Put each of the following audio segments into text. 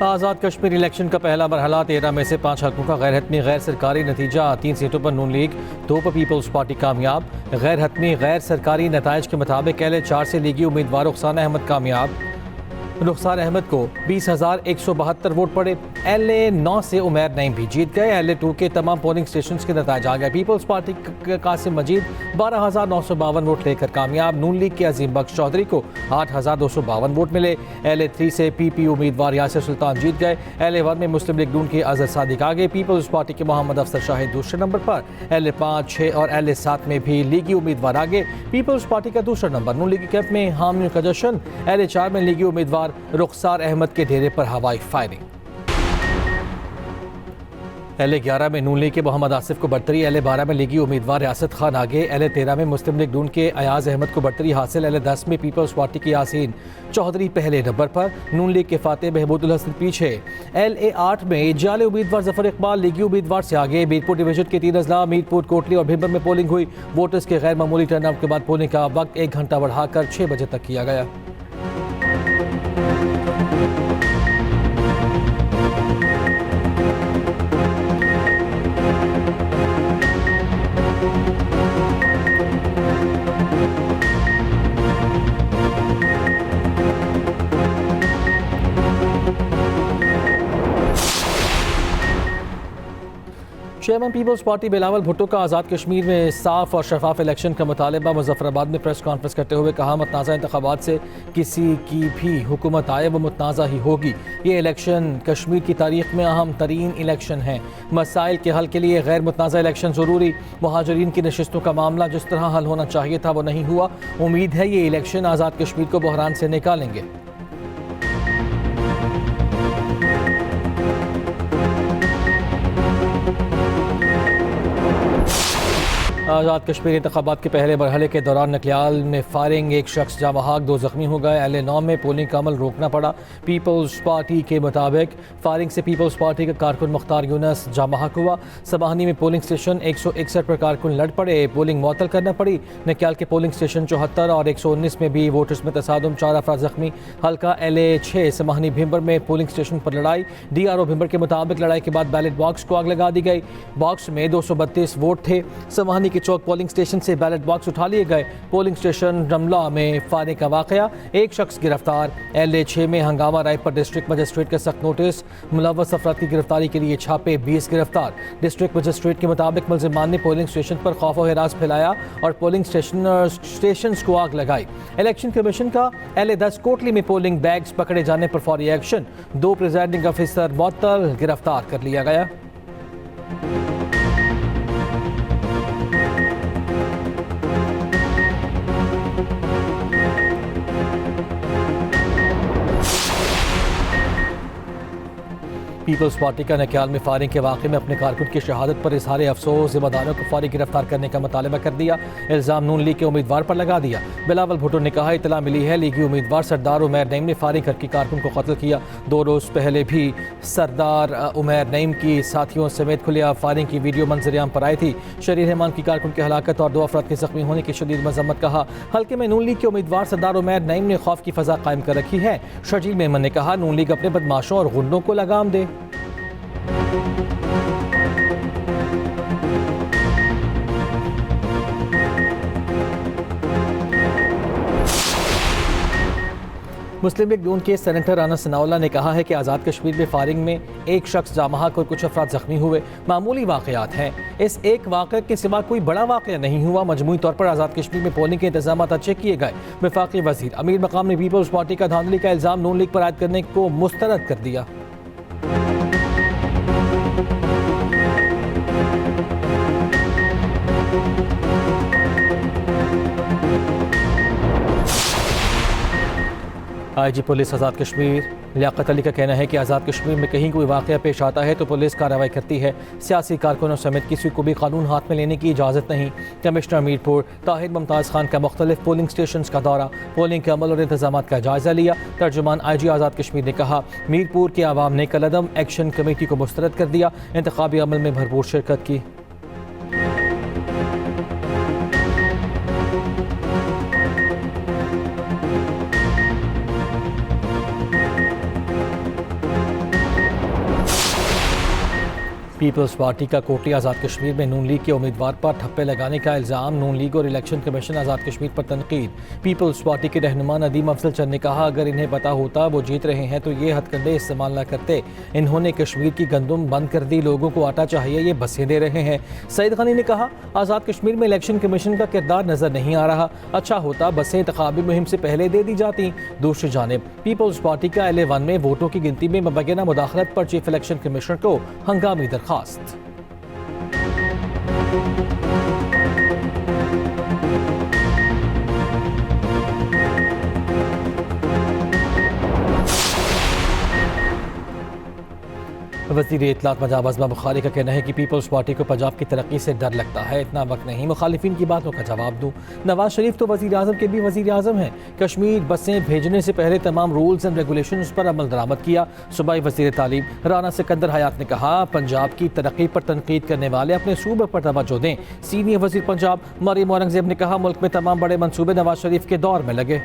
Azad Kashmir election का पहला मरहला 13 में से 5 हल्कों का गैर हतमी गैर सरकारी नतीजा। 3 सीटों पर नून लीग, 2 पर पीपल्स पार्टी कामयाब। गैर हतमी गैर सरकारी नताइज के मुताबिक LA 4 से लीगी उम्मीदवार रुखसार अहमद कामयाब। रुखसार अहमद को 20,172 वोट पड़े। LA 9 से उमैर नईम भी जीत गए। LA 2 के तमाम पोलिंग स्टेशन के नताज आ गए। पीपल्स पार्टी के कासिम मजीद 12,952 वोट लेकर कामयाब। नून लीग के अजीम बख्श चौधरी को 8,252 वोट मिले। LA 3 से PP उम्मीदवार यासिर सुल्तान जीत गए। LA 1 में मुस्लिम लीग नून के अजहर सादिक आगे। पीपल्स पार्टी के मोहम्मद अफसर शाहिद दूसरे नंबर पर। LA 5, 6 और LA 7 में भी लीगी उम्मीदवार आगे। पीपल्स पार्टी का दूसरा नंबर। नून लीगी कैंप में हामियों का जश्न। LA 4 में लीगी उम्मीदवार रुखसार अहमद के डेरे पर हवाई फायरिंग। LA 11 में नून लीग के मोहम्मद आसिफ को बढ़तरी। LA 12 में लीगी उम्मीदवार रियासत खान आगे। LA 13 में मुस्लिम लीग नून के अयाज अहमद को बढ़तरी हासिल। LA 10 में पीपल्स पार्टी की यासीन चौधरी पहले नंबर पर। नून लीग के फातेह महमूदुल हसन पीछे। LA 8 में जाले उम्मीदवार जफर इकबाल लीगी उम्मीदवार से आगे। मीरपुर डिवीजन के 3 अजला मीरपुर, कोटली और भिंबर में पोलिंग हुई। वोटर्स के गैर मामूली टर्नआउट के बाद पोलिंग का वक्त 1 घंटा बढ़ाकर 6 बजे तक किया गया। Chairman Peoples party Bilawal Bhutto का आज़ाद कश्मीर में साफ और शफाफ इलेक्शन का मुतालबा। मुजफ्फराबाद में प्रेस कॉन्फ्रेंस करते हुए कहा, मुतनाज़ा इंतखाबात से किसी की भी हुकूमत आए वो मुतनाज़ा ही होगी। ये इलेक्शन कश्मीर की तारीख में अहम तरीन इलेक्शन है। मसाइल के हल के लिए गैर मुतनाज़ा इलेक्शन ज़रूरी। मुहाजिरीन की नशिस्तों का मामला जिस तरह हल होना चाहिए था वो नहीं हुआ। उम्मीद है ये इलेक्शन आज़ाद कश्मीर को बहरान से निकालेंगे। आज़ाद कश्मीर इंतखाबात के पहले मरहले के दौरान नकलियाल में फायरिंग, 1 शख्स जाँ बहक, 2 जख्मी हो गए। LA 9 में पोलिंग का अमल रोकना पड़ा। पीपल्स पार्टी के मुताबिक फायरिंग से पीपल्स पार्टी का कारकुन मुख्तार यूनस जाँ बहक हुआ। समाहनी में पोलिंग स्टेशन 161 पर कारकुन लड़ पड़े, पोलिंग मुअत्तल करना पड़ी। नकलियाल के पोलिंग स्टेशन 74 और 119 में भी वोटर्स में तसादुम, 4 अफराद जख्मी। हल्का LA 6 समाहनी भिंबर में पोलिंग स्टेशन पर लड़ाई। DRO भिंबर के मुताबिक लड़ाई के बाद बैलेट बॉक्स को आग लगा दी गई। बॉक्स में 232 वोट थे। समाहनी के चौक पोलिंग स्टेशन से बैलेट बॉक्स उठा लिए गए। पोलिंग स्टेशन रमला में फायरिंग का वाकया, 1 शख्स गिरफ्तार। LA 6 में हंगामा राय पर डिस्ट्रिक्ट मजिस्ट्रेट का सख्त नोटिस। मुलव्वस अफराद की गिरफ्तारी के लिए छापे, 20 गिरफ्तार। डिस्ट्रिक्ट मजिस्ट्रेट के मुताबिक मुलजिमान ने पोलिंग स्टेशन पर खौफ व हिरास फैलाया और पोलिंग स्टेशन को आग लगाई। इलेक्शन कमीशन का LA 10 कोटली में पोलिंग बैग्स पकड़े जाने पर फौरी एक्शन। 2 प्रिजाइडिंग अफसर मुअत्तल, गिरफ्तार कर लिया गया। पीपल्स पार्टी का नकलियाल में फायरिंग के वाक़े में अपने कारकुन की शहादत पर इजहार अफसोस, जिम्मेदारों को फौरी गिरफ्तार करने का मुतालबा कर दिया। इल्ज़ाम नून लीग के उम्मीदवार पर लगा दिया। बिलावल भुट्टो ने कहा, इतला मिली है लीगी उम्मीदवार सरदार उमैर नईम ने फायरिंग करके कारकुन को कत्ल किया। 2 रोज़ पहले भी सरदार उमैर नईम की साथियों समेत खुलेआम फायरिंग की वीडियो मंजरियाम पर आई थी। शरीर रहमान की कारकुन की हलाकत और 2 अफराद के जख्मी होने की शदीद मजम्मत। कहा, हल्के में नून लीग के उम्मीदवार सरदार उमैर नईम ने खौफ की फ़ज़ा कायम कर रखी है। शर्जील मेमन ने कहा, नून लीग अपने बदमाशों और गुंडों को लगाम दे। मुस्लिम लीग नून के सेनेटर राना सनाउल्लाह ने कहा है कि आज़ाद कश्मीर में फायरिंग में 1 शख्स जाँ बहक और कुछ अफराद जख्मी हुए। मामूली वाक़यात हैं। इस एक वाक़े के सिवा कोई बड़ा वाक़या नहीं हुआ। मजमूई तौर पर आज़ाद कश्मीर में पोलिंग के इंतजाम अच्छे किए गए। वफाकी वज़ीर अमीर मकाम ने पीपल्स पार्टी का धांधली का इल्ज़ाम नून लीग पर आयद करने को मुस्तरद कर दिया। IG पुलिस आज़ाद कश्मीर लियाकत अली का कहना है कि आज़ाद कश्मीर में कहीं कोई वाक़या पेश आता है तो पुलिस कार्रवाई करती है। सियासी कारकुनों समेत किसी को भी कानून हाथ में लेने की इजाज़त नहीं। कमिश्नर मीरपुर ताहिर मुमताज़ खान का मुख्तलिफ पोलिंग स्टेशन का दौरा, पोलिंग के अमल और इंतजाम का जायज़ा लिया। तर्जुमान IG आज़ाद कश्मीर ने कहा, मीरपुर के आवाम ने कलअदम एक्शन कमेटी को मुस्तरद कर दिया। इंतखाबी अमल में भरपूर शिरकत की। पीपल्स पार्टी का कोटली आज़ाद कश्मीर में नून लीग के उम्मीदवार पर ठप्पे लगाने का इल्ज़ाम, नून लीग और इलेक्शन कमीशन आज़ाद कश्मीर पर तनकीद। पीपल्स पार्टी के रहनुमा नदीम अफजल चंद ने कहा, अगर इन्हें पता होता वो जीत रहे हैं तो ये हथकंडे इस्तेमाल न करते। इन्होंने कश्मीर की गंदुम बंद कर दी, लोगों को आटा चाहिए, ये बसें दे रहे हैं। सईद गनी ने कहा, आज़ाद कश्मीर में इलेक्शन कमीशन का किरदार नजर नहीं आ रहा, अच्छा होता बसें इंतखाबी मुहिम से पहले दे दी जाती। दूसरी जानिब पीपल्स पार्टी का LA1 में वोटों की गिनती में मुबैना मुदाखलत पर चीफ इलेक्शन कमिश्नर को हंगामी दरखास्त। वज़ीर इत्तलात पंजाब अज़मा बुखारी का कहना है कि पीपल्स पार्टी को पंजाब की तरक्की से डर लगता है, इतना वक्त नहीं मुखालिफिन की बातों का जवाब दूँ। नवाज शरीफ तो वज़ीर आज़म के भी वज़ीर आज़म हैं। कश्मीर बसें भेजने से पहले तमाम रूल्स एंड रेगुलेशंस पर अमल दरामद किया। सूबाई वज़ीर तालीम राना सिकंदर हयात ने कहा, पंजाब की तरक्की पर तनकीद करने वाले अपने सूबे पर तवज्जो दें। सीनियर वज़ीर पंजाब मरियम औरंगज़ेब ने कहा, मुल्क में तमाम बड़े मनसूबे नवाज शरीफ के दौर में लगे।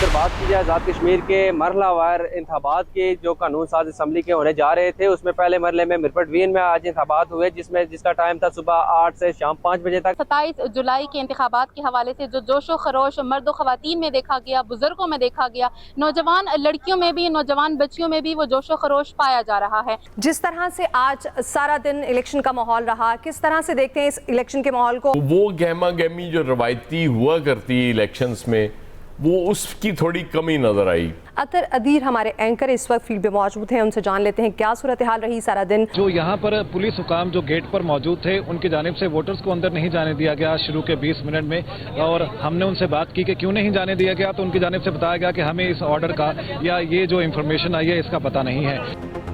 बात की जाए आज़ाद कश्मीर के मरहलावार इंतखाबात के जो कानून साज असम्बली के होने जा रहे थे, उसमें पहले मरहले में मिरपट वीन में आज इंतखाबात हुए, जिसका टाइम था सुबह 8 से शाम 5 बजे तक। 27 जुलाई के इंतखाबात के हवाले से जो जोशो खरोश मर्द ख़वातीन में देखा गया, बुजुर्गों में देखा गया, नौजवान लड़कियों में भी, नौजवान बच्चियों में भी वो जोशो खरोश पाया जा रहा है। जिस तरह से आज सारा दिन इलेक्शन का माहौल रहा, किस तरह से देखते हैं इस इलेक्शन के माहौल को? वो गहमा गहमी जो रवायती हुआ करती है इलेक्शंस में, वो उसकी थोड़ी कमी नजर आई। अतर अदीर हमारे एंकर इस वक्त फील्ड पे मौजूद हैं, उनसे जान लेते हैं क्या सूरत हाल रही सारा दिन। जो यहाँ पर पुलिस हुकाम जो गेट पर मौजूद थे, उनकी जानिब से वोटर्स को अंदर नहीं जाने दिया गया शुरू के 20 मिनट में, और हमने उनसे बात की कि क्यों नहीं जाने दिया गया, तो उनकी जानिब से बताया गया कि हमें इस ऑर्डर का या ये जो इंफॉर्मेशन आई है इसका पता नहीं है।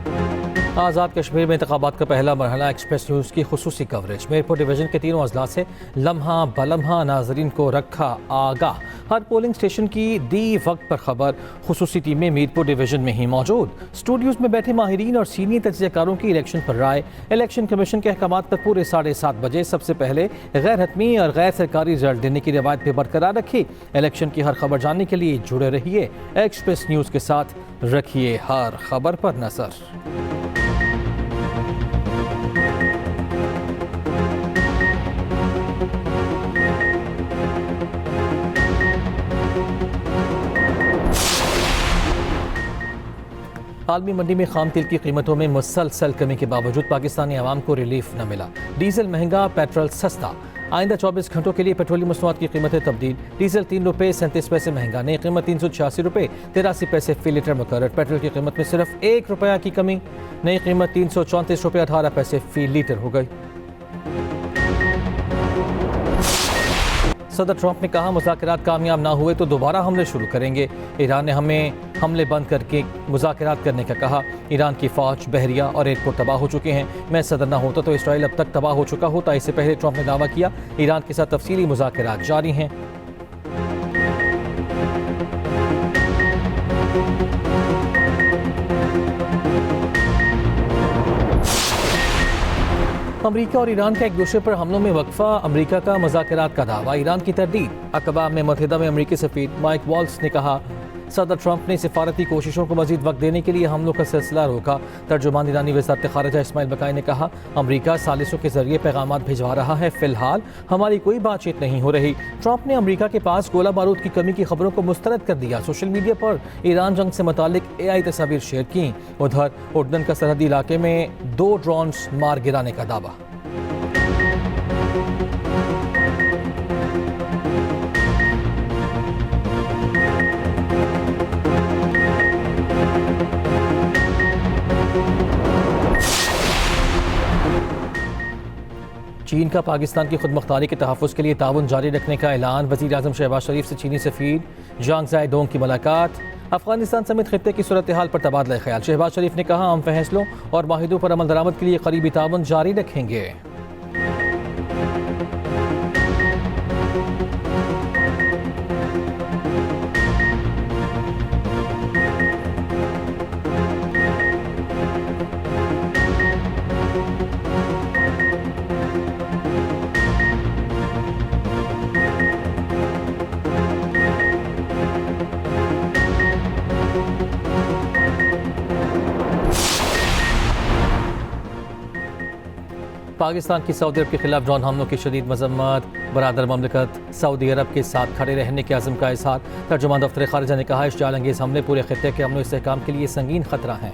आज़ाद कश्मीर में इंतखाबात का पहला मरहला एक्सप्रेस न्यूज़ की खुसूसी कवरेज। मीरपुर डिवीज़न के तीनों अजला से लम्हा बलम्हा नाजरीन को रखा आगाह। हर पोलिंग स्टेशन की दी वक्त पर खबर, खुसूसी टीमें मीरपुर डिवीज़न में ही मौजूद। स्टूडियोज़ में बैठे माहिरीन और सीनियर तज्ज़ियाकारों की इलेक्शन पर राय। इलेक्शन कमीशन के अहकामात पर पूरे 7:30 बजे सबसे पहले गैर हतमी और गैर सरकारी रिजल्ट देने की रिवायत भी बरकरार रखी। इलेक्शन की हर खबर जानने के लिए जुड़े रहिए एक्सप्रेस न्यूज़ के साथ, रखिए हर खबर पर नजर। आलमी मंडी में खाम तेल की कीमतों में मुसलसल कमी के बावजूद पाकिस्तानी आवाम को रिलीफ न मिला। डीजल महंगा, पेट्रोल सस्ता। आइंदा 24 घंटों के लिए पेट्रोलियम मसनूआत की कीमतें तब्दील। डीजल 3 रुपये 37 पैसे महंगा, नई कीमत 386 रुपये 83 पैसे फी लीटर मुकर्रर। पेट्रोल की कीमत में सिर्फ 1 रुपया की कमी, नई कीमत 334 रुपये 18 पैसे फी लीटर हो गई। सदर ट्रंप ने कहा, मुज़ाकरात कामयाब ना हुए तो दोबारा हमले शुरू करेंगे। ईरान ने हमें हमले बंद करके मुज़ाकरात करने का कहा। ईरान की फ़ौज, बहरिया और एयरपोर्ट तबाह हो चुके हैं। मैं सदर ना होता तो इसराइल अब तक तबाह हो चुका होता। इससे पहले ट्रंप ने दावा किया, ईरान के साथ तफसीली मुज़ाकरात जारी हैं। अमरीका और ईरान का एक दूसरे पर हमलों में वक्फा, अमरीका का मुज़ाकरात का दावा, ईरान की तरदीद। अक़बा में मुत्तहिदा में अमरीकी सफ़ीर माइक वॉल्स ने कहा, सदर ट्रंप ने सिफारती कोशिशों को मजीद वक्त देने के लिए हमलों का सिलसिला रोका। तर्जुमान ईरानी वज़ारत ख़ारिजा इस्माइल बकाई ने कहा, अमरीका सालिसों के जरिए पैगामात भिजवा रहा है, फ़िलहाल हमारी कोई बातचीत नहीं हो रही। ट्रंप ने अमरीका के पास गोला बारूद की कमी की खबरों को मुस्तरद कर दिया। सोशल मीडिया पर ईरान जंग से मुतालिक AI तस्वीर शेयर की। उधर उर्दन का सरहदी इलाके में 2 ड्रोन्स मार गिराने का दावा। चीन का पाकिस्तान की खुदमुख्तारी के तहफ़्फ़ुज़ के लिए ताउन जारी रखने का ऐलान। वज़ीर आज़म शहबाज शरीफ से चीनी सफ़ीर जांग ज़ाई डोंग की मुलाकात। अफगानिस्तान समेत खित्ते की सूरत हाल पर तबादला ख्याल। शहबाज शरीफ ने कहा, हम फैसलों और माहिदों पर अमल दरामद के लिए करीबी ताउन जारी रखेंगे। पाकिस्तान की सऊदी अरब के खिलाफ ड्रोन हमलों की शदीद मजम्मत, बरादर ममलिकत सऊदी अरब के साथ खड़े रहने के अज़्म का इज़हार। तर्जुमान दफ्तर खारिजा ने कहा इश्तियाल अंगेज़ हमले पूरे खित्ते के अमन व इस्तेहकाम के लिए संगीन खतरा हैं।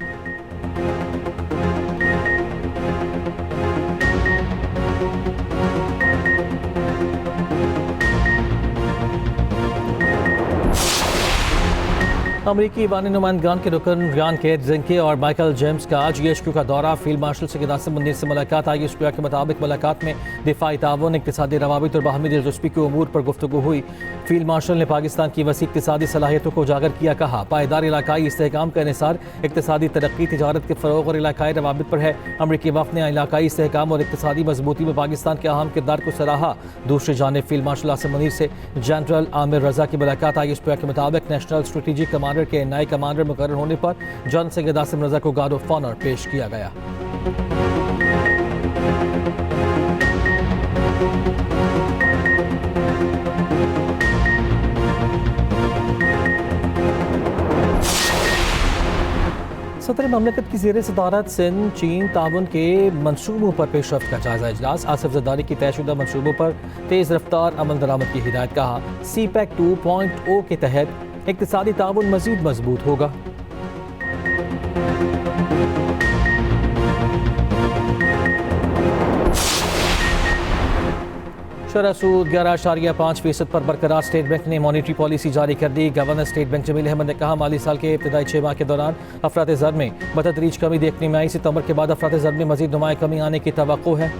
अमरीकी ईवानी नुमाइंदगान के रुकन रियान केट जिंके और माइकल जेम्स का GHQ का दौरा। फील्ड मार्शल सैयद आसिम मुनीर से मुलाकात। ISPR के मुताबिक मुलाकात में दिफाई ताउन, इक़्तिसादी रवाबित और बाहमी दिलचस्पी के उमूर पर गुफ्तगू हुई। फील्ड मार्शल ने पाकिस्तान की वसी इक़्तिसादी सलाहियतों को उजागर किया। कहा पायदार इलाकाई इस्तेहकाम का इन्हिसार इक़्तिसादी तरक्की, तिजारत के फ़रोग़ और इलाकाई रवाबित पर है। अमरीकी वफ़द ने इलाकाई इस्तेहकाम और इक़्तिसादी मजबूती में पाकिस्तान के अहम किरदार को सराहा। दूसरी जानिब फील्ड मार्शल आसिम मुनीर से जनरल आमिर रज़ा की मुलाकात। ISPR के मुताबिक नेशनल स्ट्रेटेजिक कमांडर के नए कमांडर मुकर्रर होने पर जनरल सैयद आसिम रज़ा को गार्ड ऑफ ऑनर पेश किया गया। सदर ममलिकत की ज़ेर सदारत सिंध चीन ताउन के मनसूबों पर पेशरफ्त का जायजा इजलास। आसिफ जरदारी की तयशुदा मनसूबों पर तेज़ रफ्तार अमल दरामद की हिदायत। कहा CPEC 2.0 के तहत इक़्तिसादी ताउन मज़ीद मजबूत होगा। शरह सूद 11.5% पर बरकरार। स्टेट बैंक ने मॉनिटरी पॉलिसी जारी कर दी। Governor state bank Jameel Ahmed ने कहा माली साल के इब्तदाई 6 माह के दौरान अफरात ज़र में बतदरीज कमी देखने में आई। सितंबर के बाद अफरात ज़र में मज़ीद नुमाया कमी आने की तवक्को है।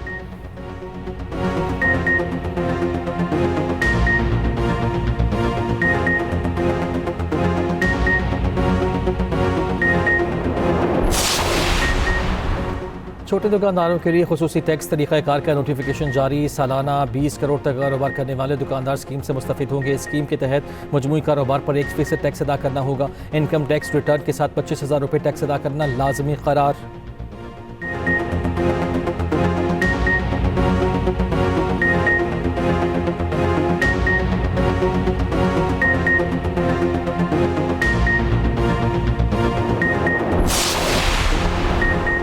छोटे दुकानदारों के लिए खुसूसी टैक्स तरीक़ाकार का नोटिफिकेशन जारी। सालाना 20 करोड़ तक कारोबार करने वाले दुकानदार स्कीम से मुस्तफ़ीद होंगे। स्कीम के तहत मजमूई कारोबार पर 1% टैक्स अदा करना होगा। इनकम टैक्स रिटर्न के साथ 25,000 रुपये टैक्स अदा करना लाजमी करार।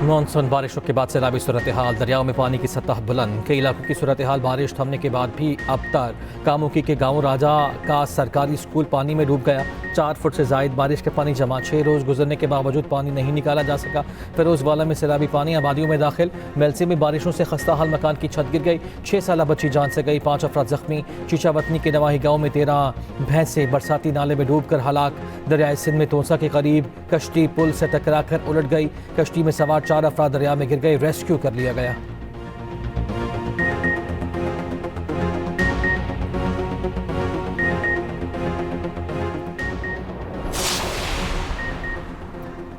मानसून बारिशों के बाद सैलाबी सूरत हाल। दरियाओं में पानी की सतह बुलंद। कई इलाकों की सूरत हाल बारिश थमने के बाद भी अब तक। कामुकी के गांव राजा का सरकारी स्कूल पानी में डूब गया। 4 फुट से जायद बारिश का पानी जमा। 6 रोज़ गुजरने के बावजूद पानी नहीं निकाला जा सका। फिरोजवाला में सैलाबी पानी आबादियों में दाखिल। मेलसी में बारिशों से खस्ता हाल मकान की छत गिर गई। 6 साल बच्ची जान से गई। 5 अफराद जख्मी। चीचावतनी के नवाही गाँव में 13 भैंसें बरसाती नाले में डूब कर हलाक। दरियाए सिंध में तोसा के करीब कश्ती पुल से टकरा कर उलट गई। कश्ती में सवार 4 अफराद दरिया में गिर गए। रेस्क्यू कर लिया गया।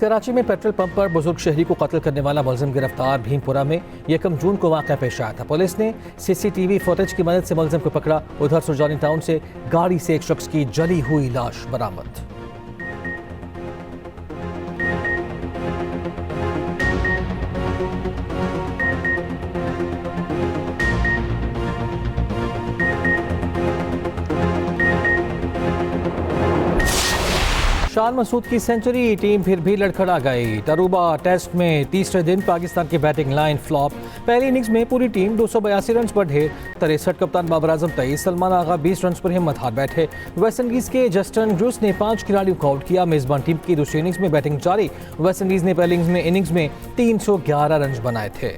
कराची में पेट्रोल पंप पर बुजुर्ग शहरी को कत्ल करने वाला मुलजिम गिरफ्तार। भीमपुरा में 1 जून को वाक़या पेश आया था। पुलिस ने CCTV फुटेज की मदद से मुलजिम को पकड़ा। उधर सुरजानी टाउन से गाड़ी से एक शख्स की जली हुई लाश बरामद। शान मसूद की सेंचुरी। टीम फिर भी लड़खड़ा गई। तरुबा टेस्ट में तीसरे दिन पाकिस्तान की बैटिंग लाइन फ्लॉप। पहली इनिंग्स में पूरी टीम 282 रन पर ढेर। 63 कप्तान बाबर आजम 23, सलमान आगा 20 रन पर हिम्मत हार बैठे। वेस्ट इंडीज के जस्टिन ब्रूस ने 5 खिलाड़ियों को आउट किया। मेजबान टीम की दूसरी इनिंग्स में बैटिंग जारी। वेस्ट इंडीज ने पहली इनिंग्स में 311 रन बनाए थे।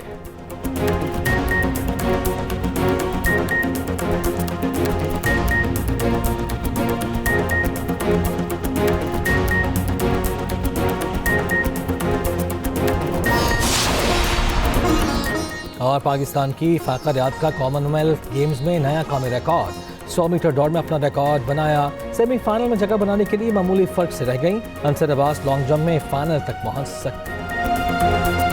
और पाकिस्तान की फाका रियाद का कॉमनवेल्थ गेम्स में नया कौमी रिकॉर्ड। 100 मीटर दौड़ में अपना रिकॉर्ड बनाया। सेमीफाइनल में जगह बनाने के लिए मामूली फर्क से रह गई। अंसर अब्बास लॉन्ग जंप में फाइनल तक पहुंच सकते।